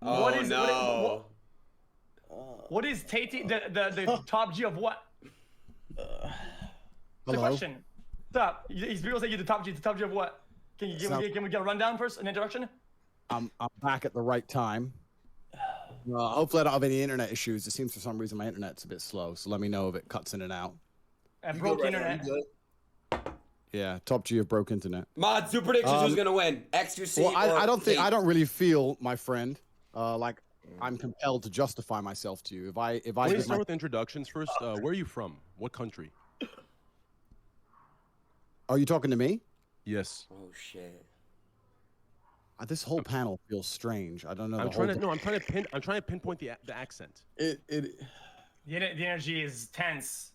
Oh, no. What is Tate? The top G of what? The question. Stop. These people say you're the top G. The top G of what? Can we get a rundown first? An introduction? I'm back at the right time. Hopefully I don't have any internet issues. It seems for some reason my internet's a bit slow, so let me know if it cuts in and out. Broke internet. Yeah, top G of broke internet. Mods, do predictions. Who's gonna win? xQc. Well, I don't think Tate? I don't really feel, my friend, like I'm compelled to justify myself to you. If I Can we start with introductions first? Where are you from? What country? Are you talking to me? Yes. Oh shit. This whole panel feels strange. I don't know. I'm trying to pinpoint the accent. The energy is tense.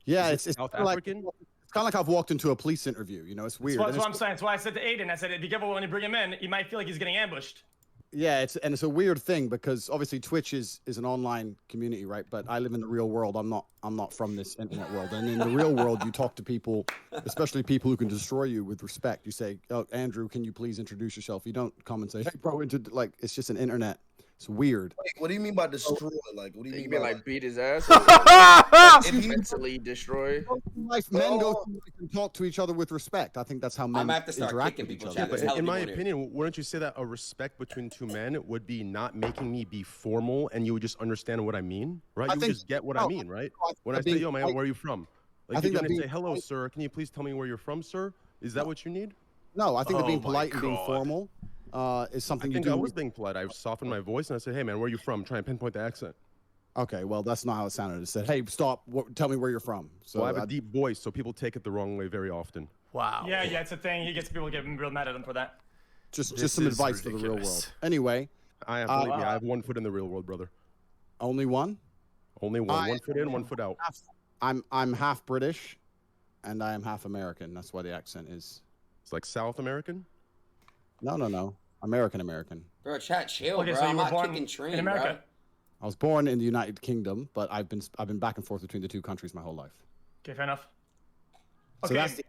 Yeah, Is it it's South kinda African? it's kind of like I've walked into a police interview. You know, it's weird. That's what I'm saying. That's why I said to Aiden, I said, be careful when you bring him in. He might feel like he's getting ambushed. Yeah, it's a weird thing because obviously Twitch is an online community, right? But I live in the real world. I'm not from this internet world. And in the real world, you talk to people, especially people who can destroy you, with respect. You say, "Oh, Andrew, can you please introduce yourself?" You don't come and say, "Hey, bro," like it's just an internet. It's weird. Wait, what do you mean by destroy? Like, what do you mean by like beat his ass? Mentally destroy. Men go through life and talk to each other with respect. I think that's how men I'm gonna have to start interact kicking with each people, other. chat. But There's hella in my people in opinion, wouldn't you say that a respect between two men would be not making me be formal and you would just understand what I mean, right? You would just get what I mean, right? When I say, yo, man, where are you from? Like, you're gonna say, hello, sir. Can you please tell me where you're from, sir? Is that what you need? No, I think that being polite and being formal is something you do. I was being polite. I softened my voice and I said, hey, man, where are you from? Try and pinpoint the accent. Okay, well, that's not how it sounded. It said, hey, stop, tell me where you're from. So I have a deep voice, so people take it the wrong way very often. Wow. Yeah, it's a thing. People get real mad at him for that. Just some advice for the real world. Anyway. Believe me, I have 1 foot in the real world, brother. Only one? Only one. 1 foot in, 1 foot out. I'm half British, and I am half American. That's why the accent is. It's like South American? No. American. Bro, chat, chill, Okay, bro. so you I'm were not born kicking train, in America. bro. I was born in the United Kingdom, but I've been back and forth between the two countries my whole life. Okay, fair enough. So that's the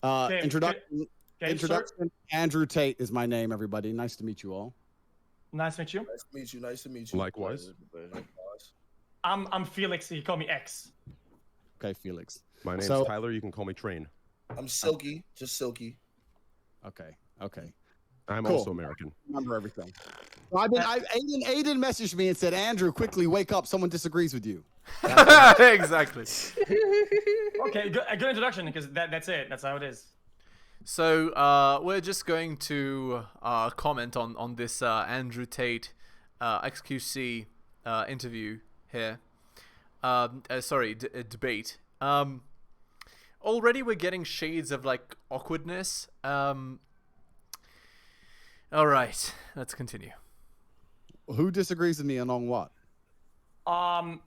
accent. Introduction. Andrew Tate is my name, everybody. Nice to meet you all. Nice to meet you. Nice to meet you. Likewise. I'm Felix. You call me X. Okay, Felix. My name's Tyler. You can call me Train. I'm Silky. Just Silky. Okay. I'm Cool. also American. Remember everything. So Aiden messaged me and said, Andrew, quickly wake up. Someone disagrees with you. Exactly. Okay, good introduction, because that's it. That's how it is. So we're just going to comment on this Andrew Tate xQc interview here. Debate. Already we're getting shades of like awkwardness. All right, let's continue. Who disagrees with me and on what? I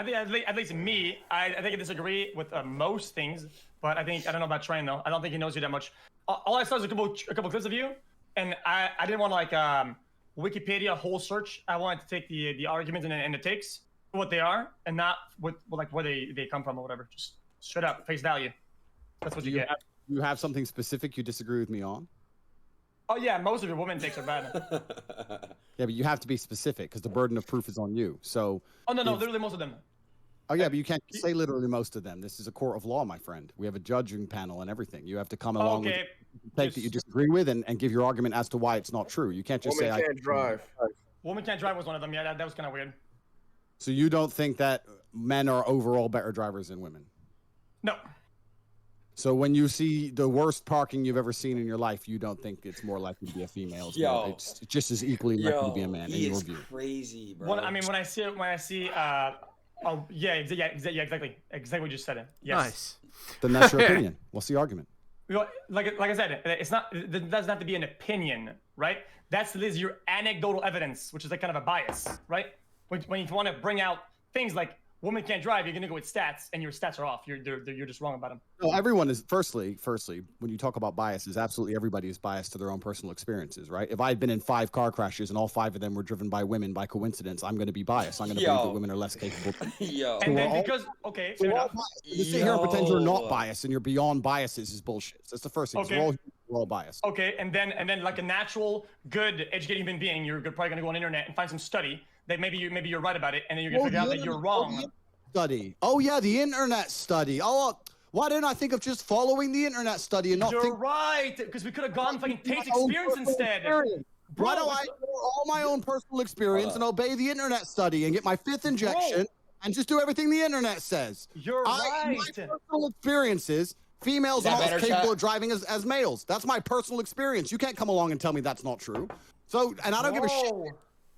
think at least me, I think I disagree with most things, but I don't know about Train though. I don't think he knows you that much. All I saw is a couple clips of you, and I didn't want like Wikipedia whole search. I wanted to take the arguments and the takes for what they are, and not with like where they come from or whatever. Just straight up face value. That's what you get. You have something specific you disagree with me on? Oh yeah, most of your women takes are bad. Yeah, but you have to be specific because the burden of proof is on you. So. Oh no, literally most of them. Oh yeah, but you can't say literally most of them. This is a court of law, my friend. We have a judging panel and everything. You have to come along with the take that you disagree with and give your argument as to why it's not true. You can't just say Woman can't drive. Woman can't drive was one of them. Yeah, that was kind of weird. So you don't think that men are overall better drivers than women? No. So when you see the worst parking you've ever seen in your life, you don't think it's more likely to be a female? It's just as equally likely to be a man in your view. Crazy, bro. When I see oh yeah, exactly what you just said. Yes. Nice. Then that's your opinion. What's the argument? Like I said, it doesn't have to be an opinion, right? That's your anecdotal evidence, which is like kind of a bias, right? When you want to bring out things like women can't drive, you're gonna go with stats, and your stats are off. You're just wrong about them. Well, everyone is firstly, when you talk about biases, absolutely everybody is biased to their own personal experiences, right? If I had been in 5 car crashes and all 5 of them were driven by women by coincidence, I'm going to be biased. I'm going to believe that women are less capable. And then because fair enough. You sit here and pretend you're not biased and you're beyond biases is bullshit. That's the first thing. Okay. We're all we're all biased. Okay, and then like a natural, good, educated human being, you're probably gonna go on the internet and find some study that maybe you're right about it, and then you're gonna figure out that you're wrong. Study. Oh yeah, the internet study. Oh, why didn't I think of just following the internet study and not You're think? right, because we could have gone fucking Tate's experience instead. Bro, Why don't I ignore all my own personal experience and obey the internet study and get my 5th injection and just do everything the internet says? You're In right. my personal experiences, females are not as capable of driving as males. That's my personal experience. You can't come along and tell me that's not true. So, and I don't give a shit.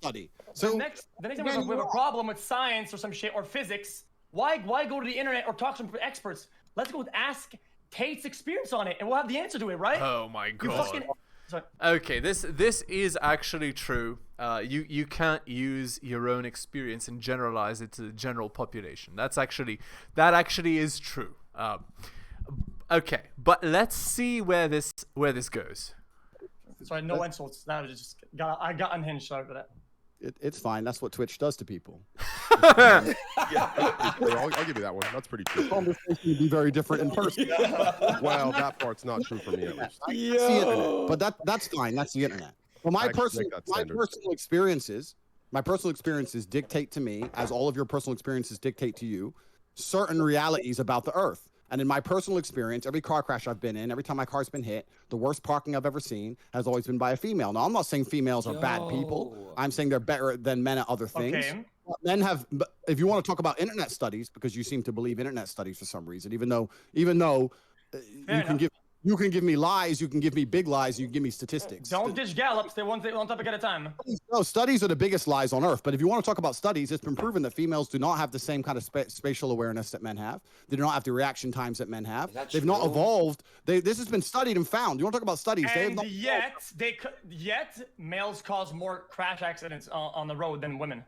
Study. So the next time we have a problem with science or some shit or physics, why go to the internet or talk to some experts? Let's go ask Tate's experience on it, and we'll have the answer to it, right? Oh my You god. fucking... Sorry. Okay, this is actually true. You can't use your own experience and generalize it to the general population. That actually is true. Okay, but let's see where this goes. Sorry, no insults. That was just I got unhinged. Sorry for that. It's fine. That's what Twitch does to people. Yeah, I'll give you that one. That's pretty true. Conversation would be very different in person. Well, that part's not true for me at least. That's the internet, but that's fine. That's the internet. Well, my personal experiences dictate to me, as all of your personal experiences dictate to you, certain realities about the Earth. And in my personal experience, every car crash I've been in, every time my car's been hit, the worst parking I've ever seen has always been by a female. Now, I'm not saying females are bad people. I'm saying they're better than men at other things. Okay. Men have, if you want to talk about internet studies, because you seem to believe internet studies for some reason, even though you can give me lies, you can give me big lies, you can give me statistics. Don't dish Gallups. They're one topic at a time. No, studies are the biggest lies on earth. But if you want to talk about studies, it's been proven that females do not have the same kind of spatial awareness that men have. They do not have the reaction times that men have. They've not evolved. This has been studied and found. You want to talk about studies? And yet males cause more crash accidents on the road than women.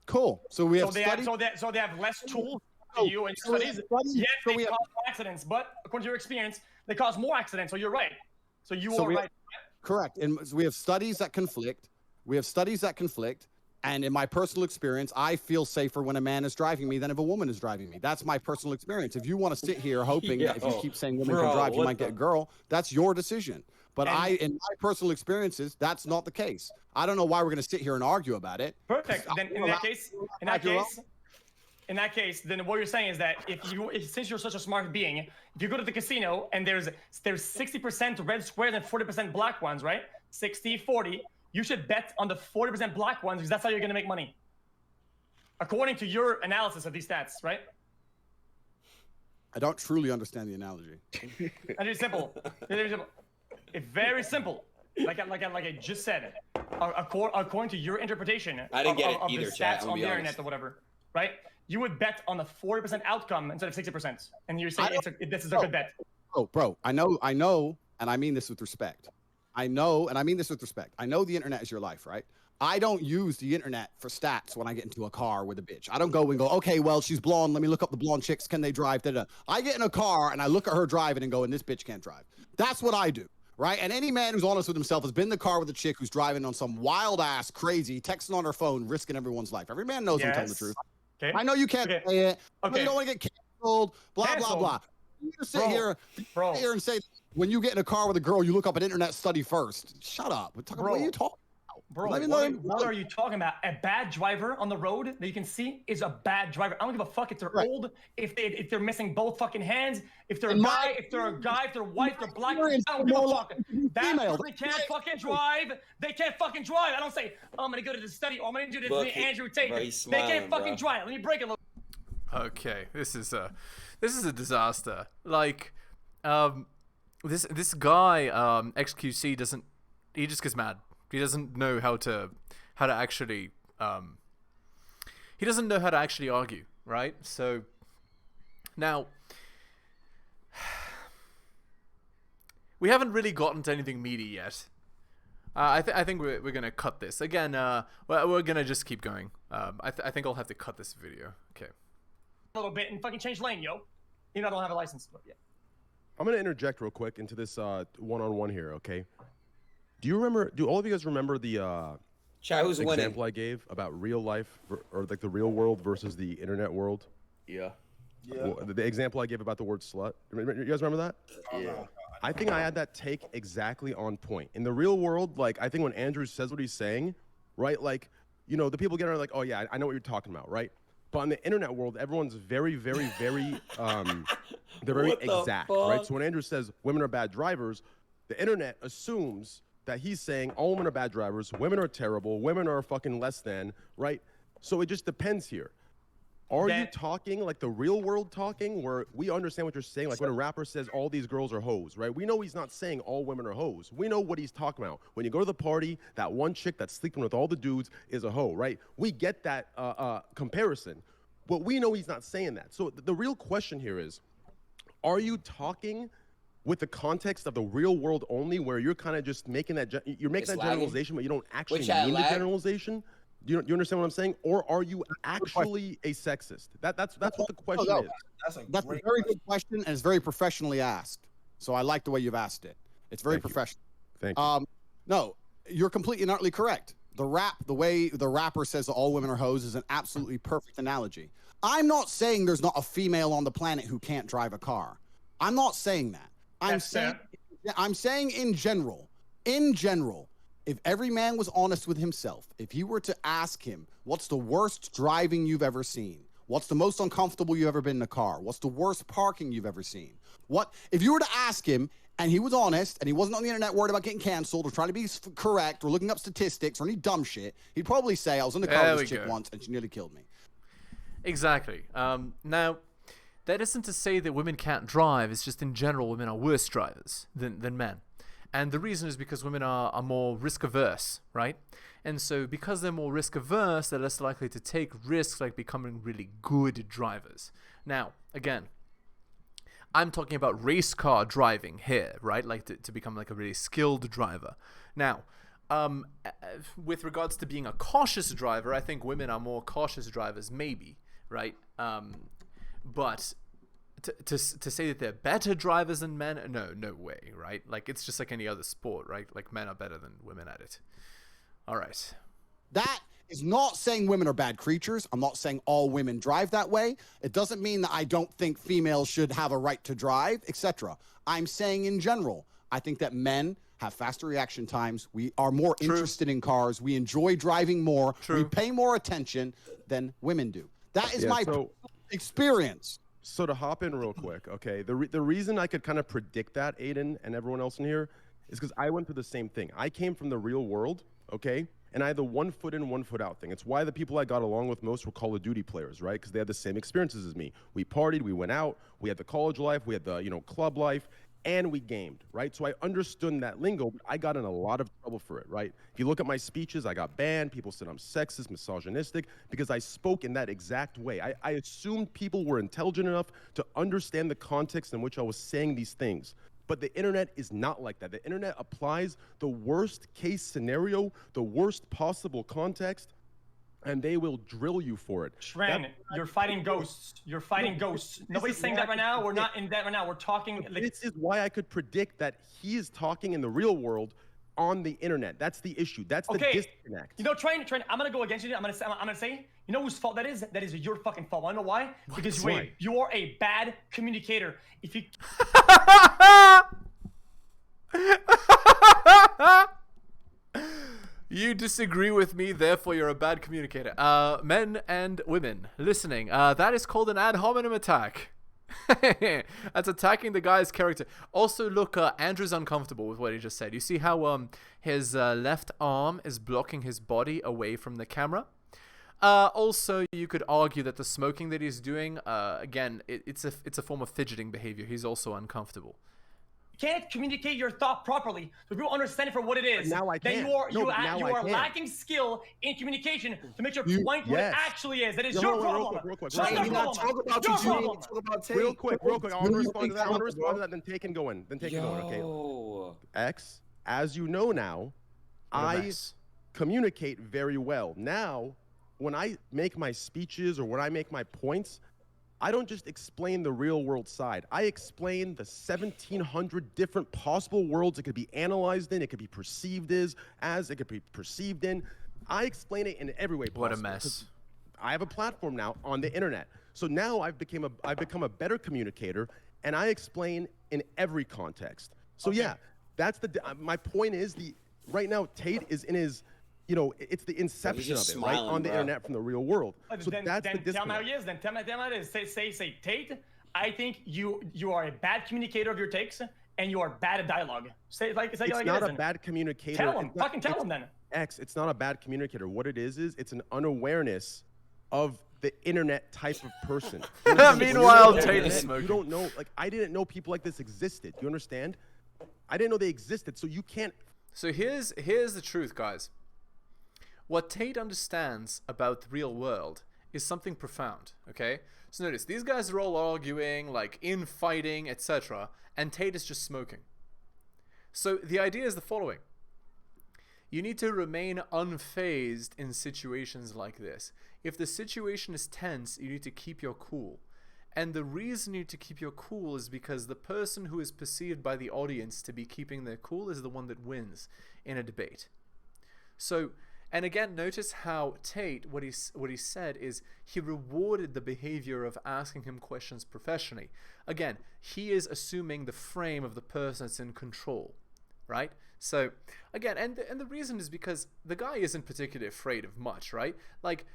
Cool. So we have so they have less tools to you in studies. Yet they cause more accidents, but according to your experience, they cause more accidents. So you're right. So you are right. Correct. And so we have studies that conflict. And in my personal experience, I feel safer when a man is driving me than if a woman is driving me. That's my personal experience. If you want to sit here hoping that if you keep saying women can drive, you might get a girl, that's your decision. But in my personal experiences, that's not the case. I don't know why we're going to sit here and argue about it. Perfect. Then in that case, then what you're saying is that since you're such a smart being, if you go to the casino and there's 60% red squares and 40% black ones, right? 60-40, you should bet on the 40% black ones because that's how you're going to make money. According to your analysis of these stats, right? I don't truly understand the analogy. And it's simple. It's very simple. Like I just said, according to your interpretation I didn't get it of either, the chat, stats on the internet or whatever, right? You would bet on the 40% outcome instead of 60%, and you're saying this is a good bet. Oh, bro, I know, and I mean this with respect. I know the internet is your life, right? I don't use the internet for stats when I get into a car with a bitch. I don't go, okay, well, she's blonde. Let me look up the blonde chicks. Can they drive? Da-da. I get in a car and I look at her driving and go, and this bitch can't drive. That's what I do. Right? And any man who's honest with himself has been in the car with a chick who's driving on some wild ass, crazy, texting on her phone, risking everyone's life. Every man knows I'm telling the truth. Okay. I know you can't say it. Okay. You don't want to get canceled, blah, blah, blah. You just sit here and say, when you get in a car with a girl, you look up an internet study first. Shut up. What are you talking about? Bro, what are you talking about? A bad driver on the road that you can see is a bad driver. I don't give a fuck if they're old, if they're missing both fucking hands, if they're a guy, if they're white, if they're black. I don't give a fuck. That person can't fucking drive. They can't fucking drive. I don't say, I'm gonna go to the study or I'm gonna do this with Andrew Tate. They can't fucking drive. Let me break it a little. Okay, this is a disaster. Like, this guy xQc he just gets mad. He doesn't know how to actually he doesn't know how to actually argue, right? So now we haven't really gotten to anything meaty yet. I think we're gonna cut this again. We're gonna just keep going. I think I'll have to cut this video. Okay. A little bit and fucking change lane, yo. You know I don't have a license, but yeah. I'm gonna interject real quick into this one-on-one here, okay? Do all of you guys remember the example I gave about real life or like the real world versus the internet world? Yeah. Yeah. The example I gave about the word slut. You guys remember that? Yeah. I think I had that take exactly on point. In the real world, like, I think when Andrew says what he's saying, right, like, you know, the people get around like, oh, yeah, I know what you're talking about, right? But in the internet world, everyone's very, very, very, they're very exact, right? So when Andrew says women are bad drivers, the internet assumes that he's saying all women are bad drivers, women are terrible, women are fucking less than, right? So it just depends here. Are you talking like the real world talking where we understand what you're saying? Like when a rapper says all these girls are hoes, right? We know he's not saying all women are hoes. We know what he's talking about. When you go to the party, that one chick that's sleeping with all the dudes is a hoe, right? We get that comparison, but we know he's not saying that. So the real question here is, are you talking with the context of the real world only where you're kind of just making that, you're making that generalization, but you don't actually mean the generalization? You understand what I'm saying? Or are you actually a sexist? That's what the question is. That's a very good question, and it's very professionally asked. So I like the way you've asked it. It's very professional. Thank you. No, you're completely and utterly correct. The way the rapper says that all women are hoes is an absolutely perfect analogy. I'm not saying there's not a female on the planet who can't drive a car. I'm not saying that. I'm saying in general, if every man was honest with himself, if he were to ask him, what's the worst driving you've ever seen? What's the most uncomfortable you've ever been in a car? What's the worst parking you've ever seen? If you were to ask him and he was honest and he wasn't on the internet worried about getting canceled or trying to be correct or looking up statistics or any dumb shit, he'd probably say, I was in the car with this chick once and she nearly killed me. Exactly. Now, that isn't to say that women can't drive. It's just in general, women are worse drivers than men. And the reason is because women are more risk averse, right? And so because they're more risk averse, they're less likely to take risks like becoming really good drivers. Now, again, I'm talking about race car driving here, right? Like to become like a really skilled driver. Now, with regards to being a cautious driver, I think women are more cautious drivers, maybe, right? But to say that they're better drivers than men, no way, right? Like it's just like any other sport, right? Like men are better than women at it. All right. That is not saying women are bad creatures. I'm not saying all women drive that way. It doesn't mean that I don't think females should have a right to drive, etc. I'm saying in general, I think that men have faster reaction times. We are more interested in cars. We enjoy driving more. We pay more attention than women do. That is my experience. So to hop in real quick, okay, the reason I could kind of predict that, Aiden and everyone else in here, is because I went through the same thing. I came from the real world, okay, and I had the 1 foot in, 1 foot out thing. It's why the people I got along with most were Call of Duty players, right? Because they had the same experiences as me. We partied, we went out, we had the college life, we had the club life, and we gamed, right? So I understood that lingo, but I got in a lot of trouble for it, right? If you look at my speeches, I got banned. People said I'm sexist, misogynistic, because I spoke in that exact way. I assumed people were intelligent enough to understand the context in which I was saying these things. But the internet is not like that. The internet applies the worst case scenario, the worst possible context, and they will drill you for it. Shren, you're fighting ghosts. You're fighting ghosts. Nobody's saying that right now. We're not in that right now. We're talking. Like, this is why I could predict that he is talking in the real world on the internet. That's the issue. That's the disconnect. You know, Train, I'm gonna go against you. I'm gonna say, you know whose fault that is? That is your fucking fault. Wanna know why? Because you are a bad communicator. If you. You disagree with me, therefore you're a bad communicator. Men and women listening, that is called an ad hominem attack. That's attacking the guy's character. Also, look, Andrew's uncomfortable with what he just said. You see how his left arm is blocking his body away from the camera? Also, you could argue that the smoking that he's doing, again, it's a form of fidgeting behavior. He's also uncomfortable. Can't communicate your thought properly, so people understand it for what it is. Now I can. You are lacking skill in communication to make your point what it actually is. That is your problem. Real quick. Talk about Tate. Real quick. I want to respond to that. Then Tate can go in. Okay. X, as you know now, I communicate very well. Now, when I make my speeches or when I make my points, I don't just explain the real world side. I explain the 1,700 different possible worlds it could be analyzed in, it could be perceived as, it could be perceived in. I explain it in every way possible. What a mess. I have a platform now on the internet. So now I've become a better communicator, and I explain in every context. So yeah, that's my point is right now Tate is in his, it's the inception of it, right, on the internet from the real world. So then that's the disconnect. tell me how he is. Then tell me how it is. Say Tate, I think you are a bad communicator of your takes, and you are bad at dialogue. Say it's not a bad communicator. Tell him. Fucking tell him then. It's not a bad communicator. What it is it's an unawareness of the internet type of person. Meanwhile, Tate is smoking. You don't know, like, I didn't know people like this existed. You understand? I didn't know they existed, so you can't. So here's the truth, guys. What Tate understands about the real world is something profound, okay? So notice, these guys are all arguing, like, infighting, etc., and Tate is just smoking. So the idea is the following. You need to remain unfazed in situations like this. If the situation is tense, you need to keep your cool. And the reason you need to keep your cool is because the person who is perceived by the audience to be keeping their cool is the one that wins in a debate. So, and again, notice how Tate, what he said is he rewarded the behavior of asking him questions professionally. Again, he is assuming the frame of the person that's in control, right? So, again, and the reason is because the guy isn't particularly afraid of much, right? Like,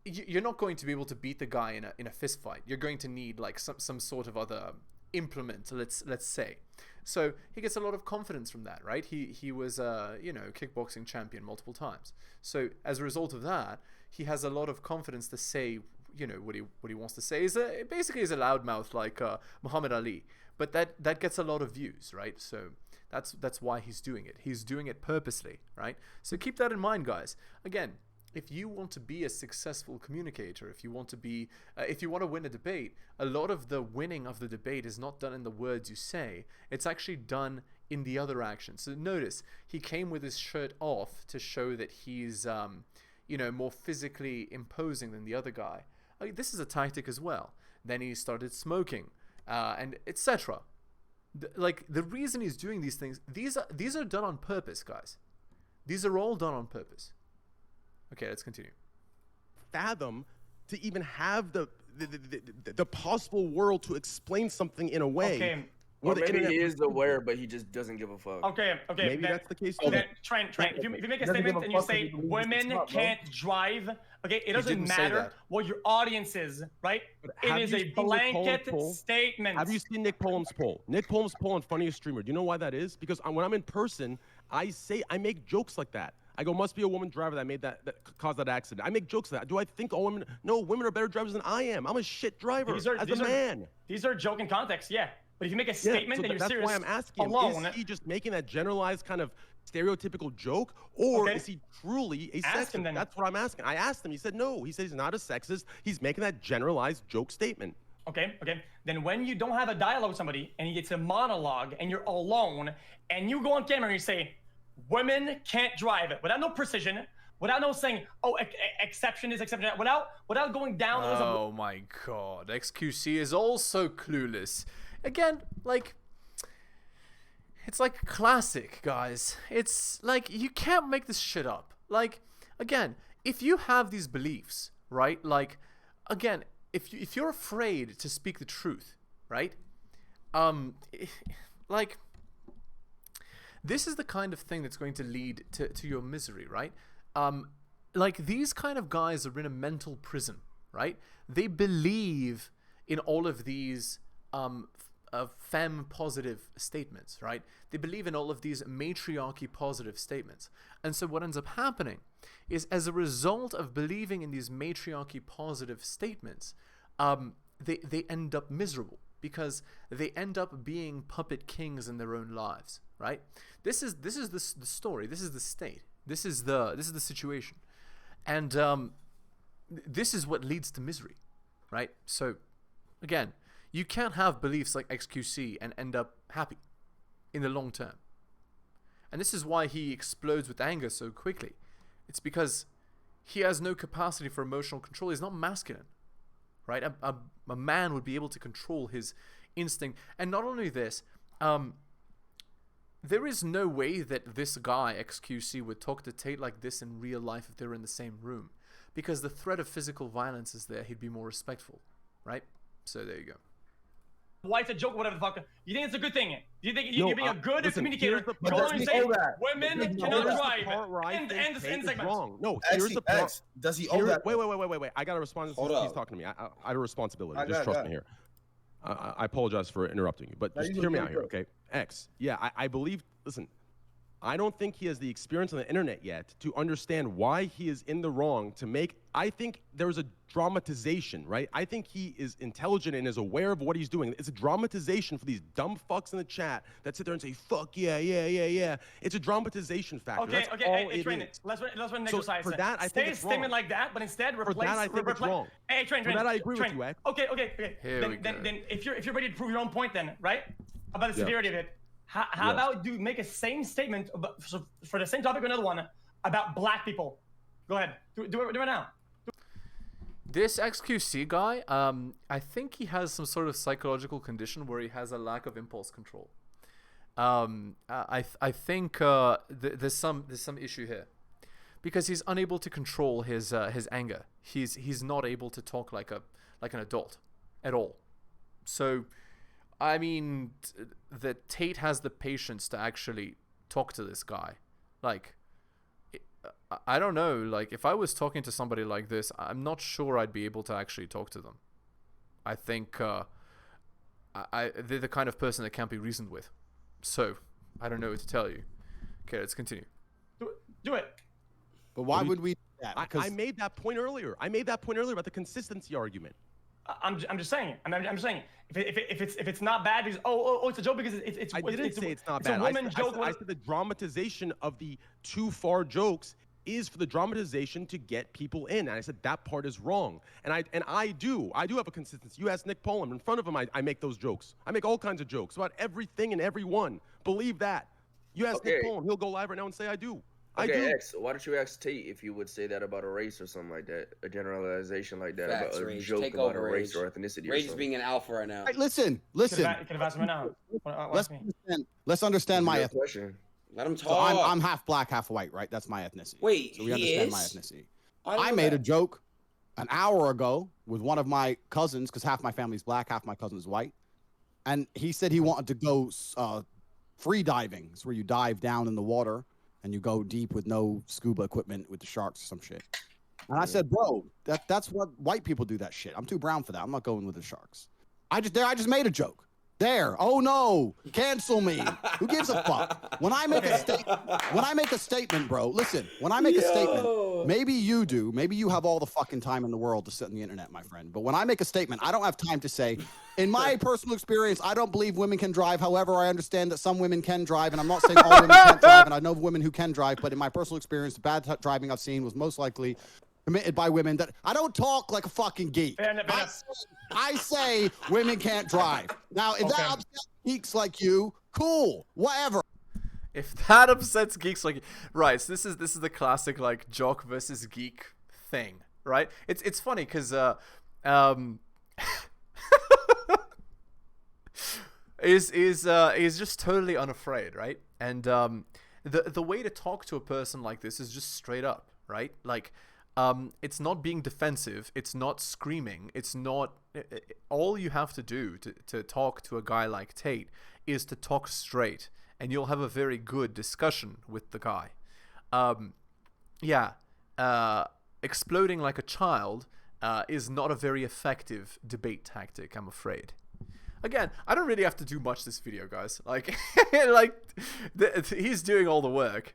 you're not going to be able to beat the guy in a fist fight. You're going to need like some sort of other implement, let's say. So he gets a lot of confidence from that, right? He was kickboxing champion multiple times. So as a result of that, he has a lot of confidence to say, what he wants to say. Basically is a loudmouth like Muhammad Ali, but that gets a lot of views, right? So that's why he's doing it. He's doing it purposely, right? So keep that in mind, guys. Again, if you want to be a successful communicator, if you want to win a debate, a lot of the winning of the debate is not done in the words you say. It's actually done in the other actions. So notice, he came with his shirt off to show that he's, more physically imposing than the other guy. This is a tactic as well. Then he started smoking, and etc. The reason he's doing these things, these are done on purpose, guys. These are all done on purpose. Okay, let's continue. Fathom to even have the possible world to explain something in a way. Okay. Or maybe he is aware, but he just doesn't give a fuck. Okay. Maybe that's the case. Then, Trent, if you make a statement and you say women can't drive, okay, it doesn't matter what your audience is, right? It is a blanket statement. Have you seen Nick Pullum's poll? Nick Pullum's poll on Funniest Streamer. Do you know why that is? Because when I'm in person, I make jokes like that. I go, must be a woman driver that caused that accident. I make jokes of that. Do I think all women? No, women are better drivers than I am. I'm a shit driver as a man. These are joke in context, yeah. But if you make a statement that you're serious, that's why I'm asking him, is he just making that generalized kind of stereotypical joke, or is he truly a sexist? That's what I'm asking. I asked him. He said no. He said he's not a sexist. He's making that generalized joke statement. Okay. Then when you don't have a dialogue with somebody and it's a monologue and you're alone and you go on camera and you say, women can't drive it without no precision, without no saying, exception is exception, without going down. Oh my god, xQc is also clueless. Again, it's like classic, guys. It's like, you can't make this shit up. Like, again, if you have these beliefs, right? Like, again, if you're afraid to speak the truth, right? This is the kind of thing that's going to lead to your misery, right? These kind of guys are in a mental prison, right? They believe in all of these femme positive statements, right? They believe in all of these matriarchy positive statements. And so what ends up happening is, as a result of believing in these matriarchy positive statements, they end up miserable because they end up being puppet kings in their own lives, right? This is the story. This is the state. This is the situation, and this is what leads to misery, right? So, again, you can't have beliefs like xQc and end up happy in the long term. And this is why he explodes with anger so quickly. It's because he has no capacity for emotional control. He's not masculine, right? A man would be able to control his instinct. And not only this, there is no way that this guy, xQc, would talk to Tate like this in real life if they were in the same room. Because the threat of physical violence is there, he'd be more respectful, right? right? So there you go. Why it's a joke, whatever the fuck. You think it's a good thing? You think No, you're being a good listen, communicator? here's the You go part- on and Does say he owe that? women Does he cannot owe that? drive. Part where I And think end Tate is segment. wrong. No, here's Actually, the part. X, does he owe that? Wait. I got a response. Hold He's up. talking to me. I have a responsibility. I Just got trust it. me here. I apologize for interrupting you, but No, just you hear me good, out here, good. okay? X, yeah, I believe, listen, I don't think he has the experience on the internet yet to understand why he is in the wrong to make, I think there's a dramatization, right? I think he is intelligent and is aware of what he's doing. It's a dramatization for these dumb fucks in the chat that sit there and say, fuck yeah. It's a dramatization factor. Okay, That's okay, all hey, it Train, is. let's run So exercise. for that, I think Say a it's statement wrong. like that, but instead replace. that, I think it's wrong. Hey, Train. For that, I agree with Train. you, X. Okay. Here we go. Then if you're ready to prove your own point, then right about the Yeah. severity of it, how Yes. about you make a same statement about, for the same topic or another one about black people? Go ahead, do it now. This xQc guy, I think he has some sort of psychological condition where he has a lack of impulse control. I think there's some issue here, because he's unable to control his anger. He's not able to talk like an adult at all. So, I mean, that Tate has the patience to actually talk to this guy. Like, I don't know. Like, if I was talking to somebody like this, I'm not sure I'd be able to actually talk to them. I think they're the kind of person that can't be reasoned with. So, I don't know what to tell you. Okay, let's continue. Do it. But why would we do that? I made that point earlier. I made that point earlier about the consistency argument. I'm just saying. I'm just saying. If it's not bad, because it's a joke because it's. I didn't say it's not it's bad. a woman joke. I said the dramatization of the too far jokes is for the dramatization to get people in. And I said that part is wrong. And I do have a consistency. You ask Nick Poland, in front of him, I make those jokes. I make all kinds of jokes about everything and everyone. Believe that. You ask Nick Poland, he'll go live right now and say I do. Okay, I do. X, why don't you ask Tate if you would say that about a race or something like that? A generalization like that Facts, about a Rage. joke Take about a over, race Rage. or ethnicity or Rage is something. being an alpha right now. Hey, listen. You could have asked him now. Let's understand my ethnicity. question. Let him talk. So I'm half black, half white, right? That's my ethnicity. Wait, so we he understand is? my ethnicity. didn't I know made a that. joke an hour ago with one of my cousins, because half my family's black, half my cousin is white, and he said he wanted to go free diving. It's where you dive down in the water and you go deep with no scuba equipment with the sharks or some shit. And I said, bro, that's what white people do that shit. I'm too brown for that. I'm not going with the sharks. I just made a joke. There. Oh no, cancel me. Who gives a fuck? When I make a statement, bro, listen, when I make a statement, maybe you do, maybe you have all the fucking time in the world to sit on the internet, my friend. But when I make a statement, I don't have time to say, in my personal experience, I don't believe women can drive. However, I understand that some women can drive, and I'm not saying all women can't drive, and I know women who can drive, but in my personal experience, the bad driving I've seen was most likely committed by women. That I don't talk like a fucking geek. I say women can't drive. Now, if that upsets geeks like you, cool, whatever. If that upsets geeks like, right? So this is the classic like jock versus geek thing, right? It's funny because is just totally unafraid, right? And the way to talk to a person like this is just straight up, right? Like, it's not being defensive, it's not screaming, it's not. All you have to do to talk to a guy like Tate is to talk straight, and you'll have a very good discussion with the guy. Exploding like a child is not a very effective debate tactic, I'm afraid. Again, I don't really have to do much this video, guys. Like, he's doing all the work.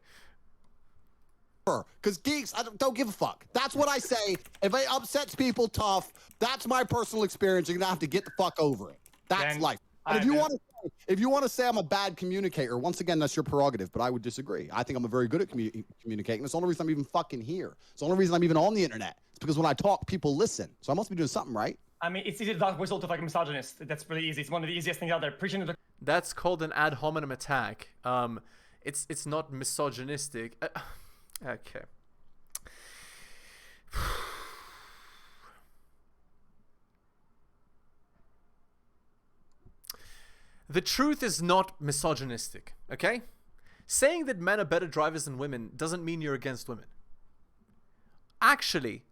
Because geeks, I don't give a fuck. That's what I say. If it upsets people, tough. That's my personal experience. You're gonna have to get the fuck over it. That's life. And if you want to say I'm a bad communicator, once again, that's your prerogative. But I would disagree. I think I'm very good at communicating. That's the only reason I'm even fucking here. It's the only reason I'm even on the internet. It's because when I talk, people listen. So I must be doing something right. I mean, it's easy to talk whistle to like a misogynist. That's really easy. It's one of the easiest things out there. Preaching to the. That's called an ad hominem attack. It's not misogynistic. Okay. The truth is not misogynistic, okay? Saying that men are better drivers than women doesn't mean you're against women. Actually,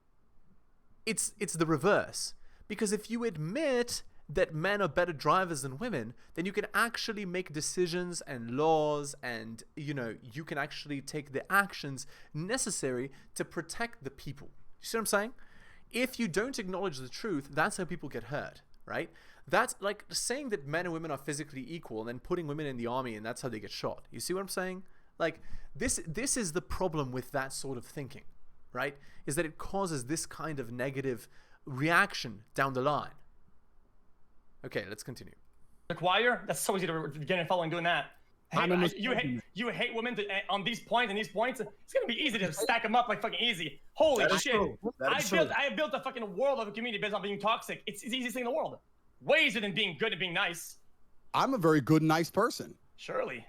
it's the reverse. Because if you admit that men are better drivers than women, then you can actually make decisions and laws, and you can actually take the actions necessary to protect the people. You see what I'm saying? If you don't acknowledge the truth, that's how people get hurt, right? That's like saying that men and women are physically equal and then putting women in the army and that's how they get shot. You see what I'm saying? Like this is the problem with that sort of thinking, right? Is that it causes this kind of negative reaction down the line. Okay, let's continue. The choir, that's so easy to get in following doing that. You hate women on these points and these points. It's gonna be easy to stack them up like fucking easy. Holy shit! I have built a fucking world of a community based on being toxic. It's the easiest thing in the world. Way easier than being good and being nice. I'm a very good, nice person. Surely.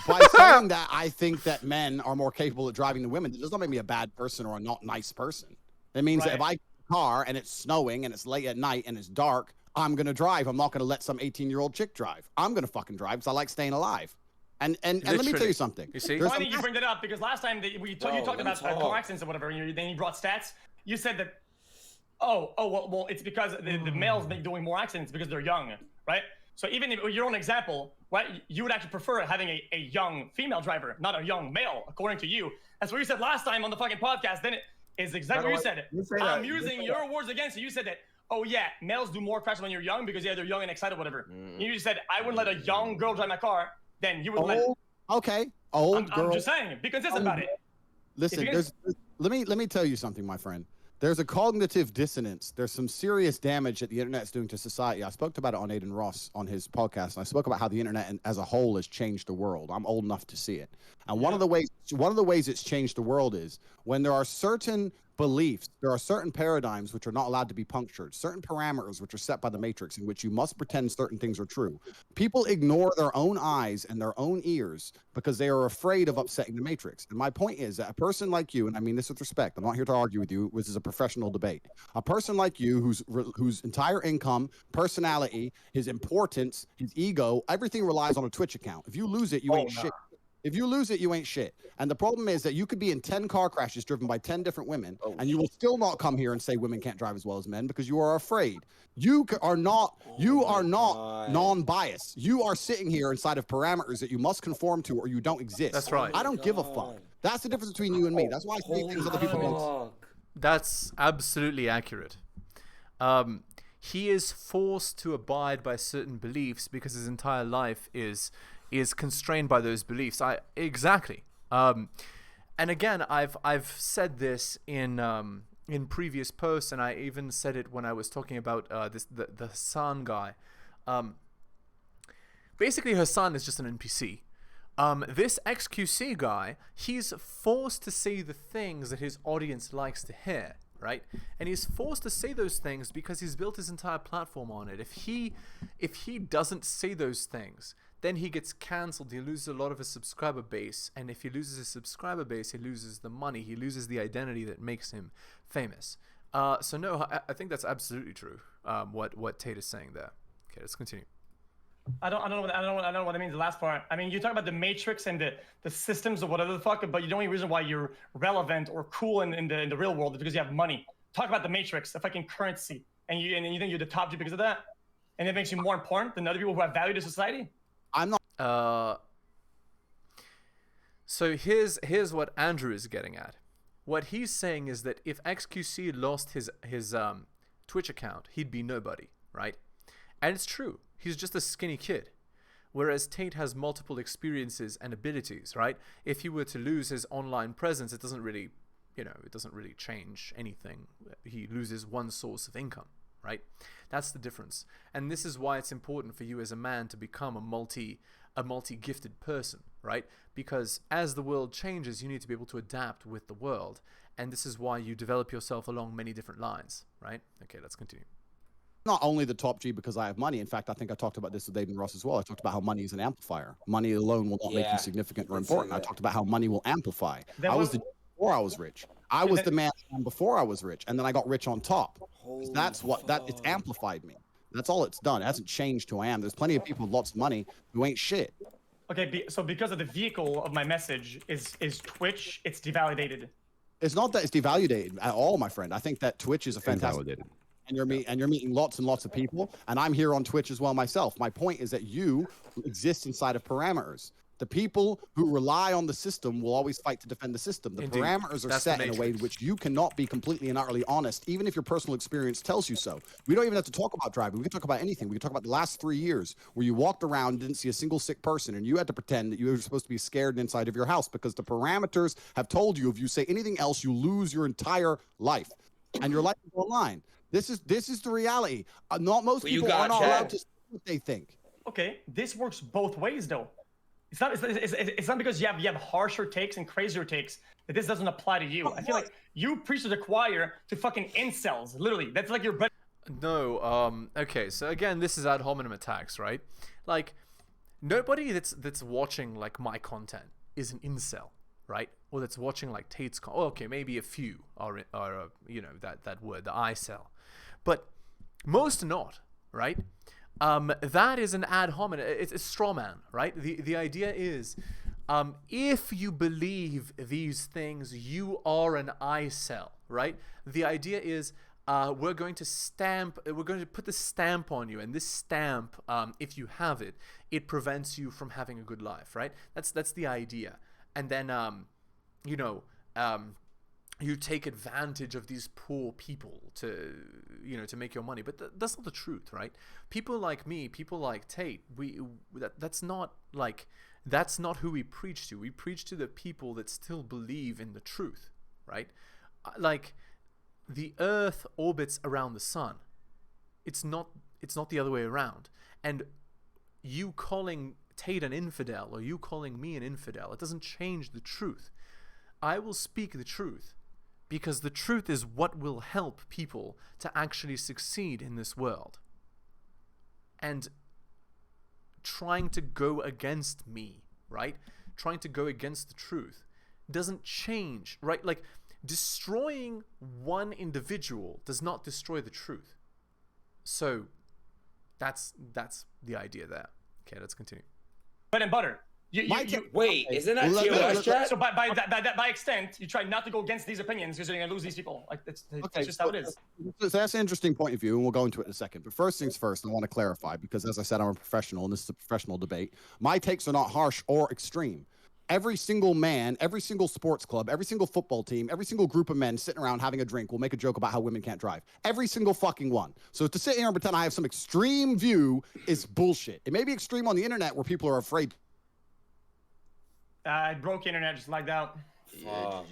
By saying that, I think that men are more capable of driving than women. It does not make me a bad person or a not nice person. It means that if I get a car and it's snowing and it's late at night and it's dark, I'm gonna drive. I'm not gonna let some 18-year-old chick drive. I'm gonna fucking drive because I like staying alive. And let me tell you something. You see? Funny you bring that up because last time you talked about car accidents or whatever, and then you brought stats. You said that, well, it's because the males may be doing more accidents because they're young, right? So even if your own example, right, you would actually prefer having a young female driver, not a young male, according to you. That's what you said last time on the fucking podcast. Then it is exactly what you said. I'm using your words against it. You said that, oh yeah, males do more crashes when you're young because they're young and excited, whatever. You just said, I wouldn't let a young girl drive my car. Then you would let. Okay, old girl. I'm just saying, be consistent about it. Listen, let me tell you something, my friend. There's a cognitive dissonance. There's some serious damage that the internet is doing to society. I spoke about it on Aiden Ross on his podcast, and I spoke about how the internet as a whole has changed the world. I'm old enough to see it. And one of the ways it's changed the world is when there are certain beliefs, there are certain paradigms which are not allowed to be punctured, certain parameters which are set by the matrix in which you must pretend certain things are true. People ignore their own eyes and their own ears because they are afraid of upsetting the matrix. And my point is that a person like you, and I mean this with respect, I'm not here to argue with you, this is a professional debate. A person like you whose entire income, personality, his importance, his ego, everything relies on a Twitch account. If you lose it, you ain't shit. If you lose it, you ain't shit. And the problem is that you could be in 10 car crashes driven by 10 different women, and you will still not come here and say women can't drive as well as men because you are afraid. You are not non-biased. You are sitting here inside of parameters that you must conform to or you don't exist. That's right. I don't give a fuck. That's the difference between you and me. That's why I say things other people don't. That's absolutely accurate. He is forced to abide by certain beliefs because his entire life is constrained by those beliefs. Exactly. And again, I've said this in previous posts, and I even said it when I was talking about the Hassan guy. Basically, Hassan is just an NPC. This xQc guy, he's forced to say the things that his audience likes to hear, right? And he's forced to say those things because he's built his entire platform on it. If he doesn't say those things, then he gets cancelled. He loses a lot of his subscriber base, and if he loses his subscriber base, he loses the money. He loses the identity that makes him famous. So no, I think that's absolutely true. What Tate is saying there. Okay, let's continue. I don't know what it means. The last part. I mean, you talk about the matrix and the systems or whatever the fuck, but the only reason why you're relevant or cool in the real world is because you have money. Talk about the matrix, the fucking currency, and you think you're the top G because of that, and it makes you more important than other people who have value to society. I'm not. So here's what Andrew is getting at. What he's saying is that if xQc lost his Twitch account, he'd be nobody, right? And it's true. He's just a skinny kid. Whereas Tate has multiple experiences and abilities, right? If he were to lose his online presence, it doesn't really change anything. He loses one source of income, right? That's the difference. And this is why it's important for you as a man to become a multi-gifted person, right? Because as the world changes, you need to be able to adapt with the world. And this is why you develop yourself along many different lines, right? Okay, let's continue. Not only the top G because I have money. In fact, I think I talked about this with Aiden Ross as well. I talked about how money is an amplifier. Money alone will not make you significant or important. I talked about how money will amplify. I was the before I was rich. I was the man before I was rich, and then I got rich on top. That's what it's amplified me. That's all it's done. It hasn't changed who I am. There's plenty of people with lots of money who ain't shit. Okay, so because of the vehicle of my message is Twitch, it's devalidated. It's not that it's devalidated at all, my friend. I think that Twitch is a fantastic. and you're meeting lots and lots of people, and I'm here on Twitch as well myself. My point is that you exist inside of parameters. The people who rely on the system will always fight to defend the system. The Indeed. parameters are That's set the in a way in matrix. which you cannot be completely and utterly honest, even if your personal experience tells you so. We don't even have to talk about driving. We can talk about anything. We can talk about the last 3 years where you walked around and didn't see a single sick person, and you had to pretend that you were supposed to be scared inside of your house because the parameters have told you if you say anything else, you lose your entire life, and your life is online. This is the reality. Not most people are not allowed to say what they think. Okay, this works both ways though. It's not because you have harsher takes and crazier takes that this doesn't apply to you. I feel like you preach to the choir to fucking incels. Literally, that's like your bread. No, okay, so again, this is ad hominem attacks, right? Like, nobody that's watching like my content is an incel, right? Or that's watching like Tate's content. Oh, okay, maybe a few are you know, that word, the icel, but most are not, right? That is an ad hominem. It's a straw man, right? The idea is, if you believe these things, you are an icel, right? The idea is, we're going to put the stamp on you, and this stamp, if you have it, it prevents you from having a good life, right? That's the idea. And then, you know, you take advantage of these poor people to, you know, to make your money. But that's not the truth, right? People like me, people like Tate, that's not who we preach to. We preach to the people that still believe in the truth, right? Like, the earth orbits around the sun. It's not the other way around. And you calling Tate an infidel, or you calling me an infidel, it doesn't change the truth. I will speak the truth, because the truth is what will help people to actually succeed in this world. And trying to go against me, right? Trying to go against the truth doesn't change, right? Like, destroying one individual does not destroy the truth. So that's the idea there. Okay, let's continue. Bread and butter. Wait, isn't that TOS chat? So by extent, you try not to go against these opinions because you're gonna lose these people. Like that's just how it is. So that's an interesting point of view, and we'll go into it in a second. But first things first, I want to clarify, because as I said, I'm a professional, and this is a professional debate. My takes are not harsh or extreme. Every single man, every single sports club, every single football team, every single group of men sitting around having a drink will make a joke about how women can't drive. Every single fucking one. So to sit here and pretend I have some extreme view is bullshit. It may be extreme on the internet where people are afraid. I broke internet, just lagged out. Fuck.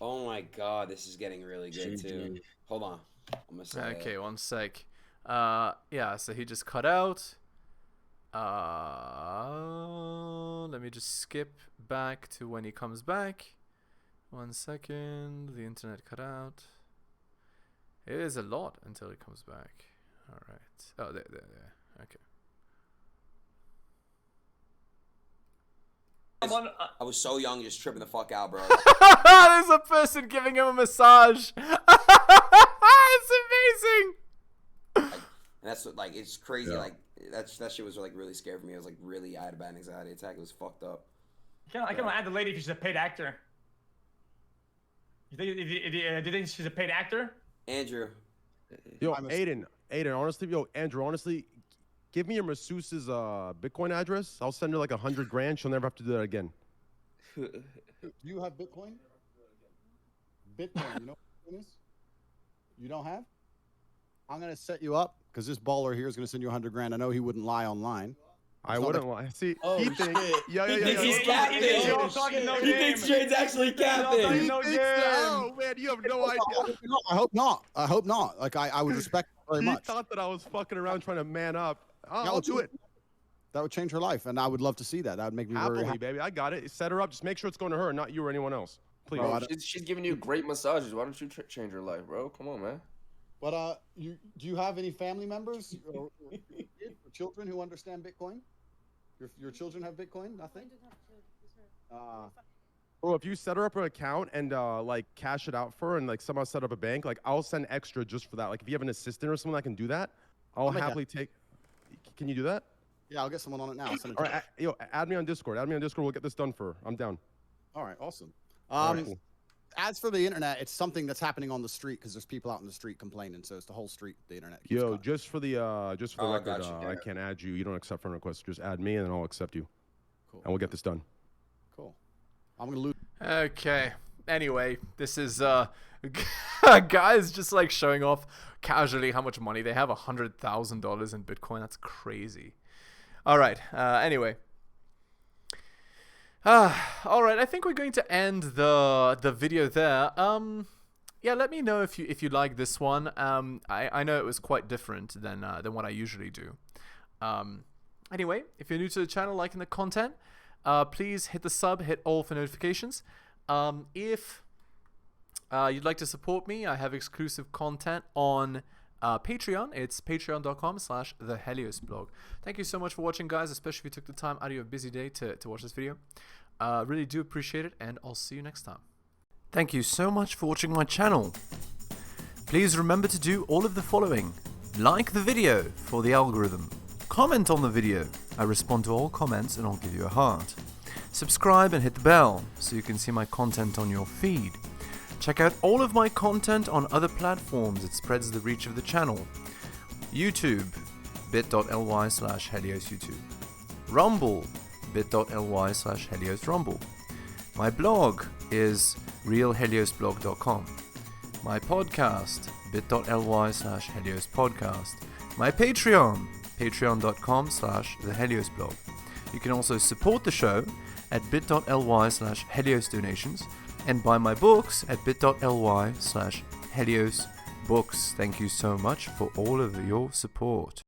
Oh my god, this is getting really good too. Hold on. I'm gonna say Okay, one sec. Yeah, so he just cut out. Let me just skip back to when he comes back. 1 second. The internet cut out. It is a lot until he comes back. All right. Oh, there. Okay. I was so young, just tripping the fuck out, bro. There's a person giving him a massage. It's amazing. And that's what, like, it's crazy. Yeah. Like that shit was like really scary for me. I was like, I had a bad anxiety attack. It was fucked up. I can add the lady if she's a paid actor. Do you think she's a paid actor? Andrew. Yo, Aiden, Andrew, honestly, give me your masseuse's Bitcoin address. I'll send her like 100 grand. She'll never have to do that again. Do you have Bitcoin? Bitcoin, you know what it is? You don't have? I'm going to set you up, because this baller here is going to send you 100 grand. I know he wouldn't lie online. I wouldn't lie. See, oh, he thinks, yeah. He thinks he's captain. He thinks Shade's actually captain. Oh man, you have no idea. I hope not. I hope not. Like, I would respect it very much. He thought that I was fucking around trying to man up. I'll do it. That would change her life, and I would love to see that. That would make me very happy. Baby. I got it. Set her up. Just make sure it's going to her, not you or anyone else. Please. Bro, she's giving you great massages. Why don't you change her life, bro? Come on, man. But do you have any family members or children who understand Bitcoin? Your children have Bitcoin? Nothing. Bro, if you set her up an account and like cash it out for her and like somehow set up a bank, like I'll send extra just for that. Like if you have an assistant or someone that can do that, I'll happily take. Can you do that? Yeah, I'll get someone on it now. All right, add me on Discord. Add me on Discord. We'll get this done for her. I'm down. All right, awesome. All right, cool. as for the internet, it's something that's happening on the street because there's people out in the street complaining. So it's the whole street, the internet. Yo, just for the record, gotcha. I can't add you. You don't accept friend requests. Just add me, and then I'll accept you. Cool. And we'll get this done. Cool. I'm gonna lose. Okay. Anyway, this is guys just like showing off casually how much money they have. $100,000 in Bitcoin. That's crazy. All right. Anyway. All right. I think we're going to end the video there. Yeah. Let me know if you like this one. I know it was quite different than what I usually do. Anyway, if you're new to the channel, liking the content, please hit the sub, hit all for notifications. If you'd like to support me, I have exclusive content on Patreon. It's patreon.com/theheliosblog. Thank you so much for watching, guys, especially if you took the time out of your busy day to watch this video. Really do appreciate it, and I'll see you next time. Thank you so much for watching my channel. Please remember to do all of the following. Like the video for the algorithm. Comment on the video. I respond to all comments and I'll give you a heart. Subscribe and hit the bell so you can see my content on your feed. Check out all of my content on other platforms. It spreads the reach of the channel. YouTube, bit.ly/heliosyoutube. Rumble, bit.ly/heliosrumble. My blog is realheliosblog.com. My podcast, bit.ly/heliospodcast. My Patreon, patreon.com/theheliosblog. You can also support the show at bit.ly/heliosdonations and buy my books at bit.ly/heliosbooks. Thank you so much for all of your support.